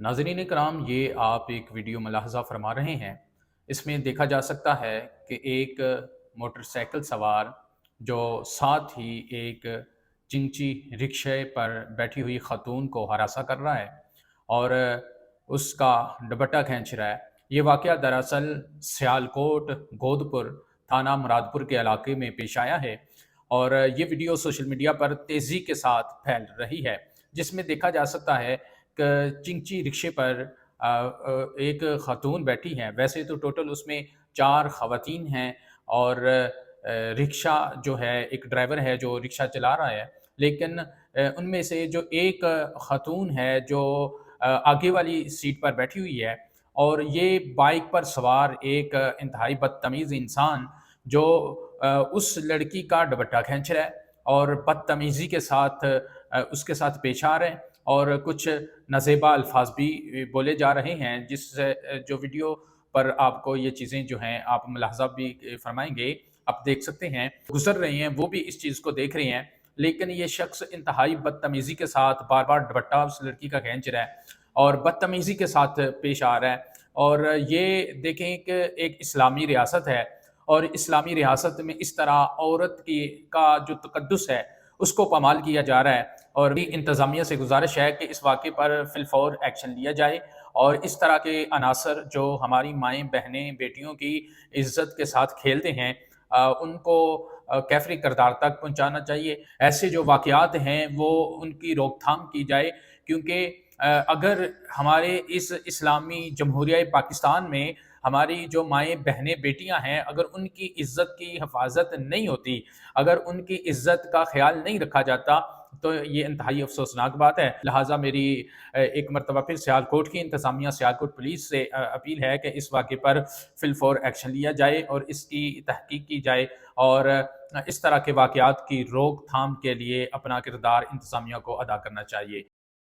नाज़रीन कराम, ये आप एक वीडियो मुलाहज़ा फरमा रहे हैं। इसमें देखा जा सकता है कि एक मोटरसाइकिल सवार जो साथ ही एक चिंची रिक्शे पर बैठी हुई ख़ातून को हरासा कर रहा है और उसका दुपट्टा खींच रहा है। ये वाक़या दरअसल सियालकोट गोदपुर थाना मुरादपुर के इलाके में पेश आया है और ये वीडियो सोशल मीडिया पर तेज़ी के साथ फैल रही है, जिसमें देखा जा सकता है चिंची रिक्शे पर एक खातून बैठी हैं। वैसे तो टोटल उसमें 4 ख़वातीन हैं और रिक्शा जो है, एक ड्राइवर है जो रिक्शा चला रहा है। लेकिन उनमें से जो एक खातून है जो आगे वाली सीट पर बैठी हुई है और ये बाइक पर सवार एक इंतहाई बदतमीज़ इंसान जो उस लड़की का दुपट्टा खींच रहा है और बदतमीज़ी के साथ उसके साथ पेश आ रहे हैं और कुछ नज़ेबा अल्फाज भी बोले जा रहे हैं, जिससे जो वीडियो पर आपको ये चीज़ें जो हैं आप मुलाहजा भी फरमाएंगे। आप देख सकते हैं गुजर रहे हैं, वो भी इस चीज़ को देख रहे हैं, लेकिन ये शख्स इंतहाई बदतमीज़ी के साथ बार बार दुपट्टा उस लड़की का खींच रहा है और बदतमीज़ी के साथ पेश आ रहा है। और ये देखें कि एक इस्लामी रियासत है और इस्लामी रियासत में इस तरह औरत की का जो तकद्दुस है उसको पामाल किया जा रहा है। और भी इंतज़ामिया से गुजारिश है कि इस वाक़े पर फ़िलफ़ौर एक्शन लिया जाए और इस तरह के अनासर जो हमारी माएँ, बहनें, बेटियों की इज़्ज़त के साथ खेलते हैं उनको कैफ़री किरदार तक पहुँचाना चाहिए। ऐसे जो वाक़यात हैं वो उनकी रोकथाम की जाए, क्योंकि अगर हमारे इस इस्लामी जमहूरिया पाकिस्तान में हमारी जो माएँ, बहनें, बेटियाँ हैं, अगर उनकी इज़्ज़त की हिफ़ाज़त नहीं होती, अगर उनकी इज़्ज़त का ख़्याल नहीं रखा जाता, तो ये इंतहाई अफ़सोसनाक बात है। लिहाज़ा मेरी एक मरतबा फिर सियालकोट की इंतज़ामिया, सियालकोट पुलिस से अपील है कि इस वाक़े पर फ़िलफ़ौर एक्शन लिया जाए और इसकी तहक़ीक़ की जाए और इस तरह के वाक़यात की रोकथाम के लिए अपना किरदार इंतज़ामिया को अदा करना चाहिए।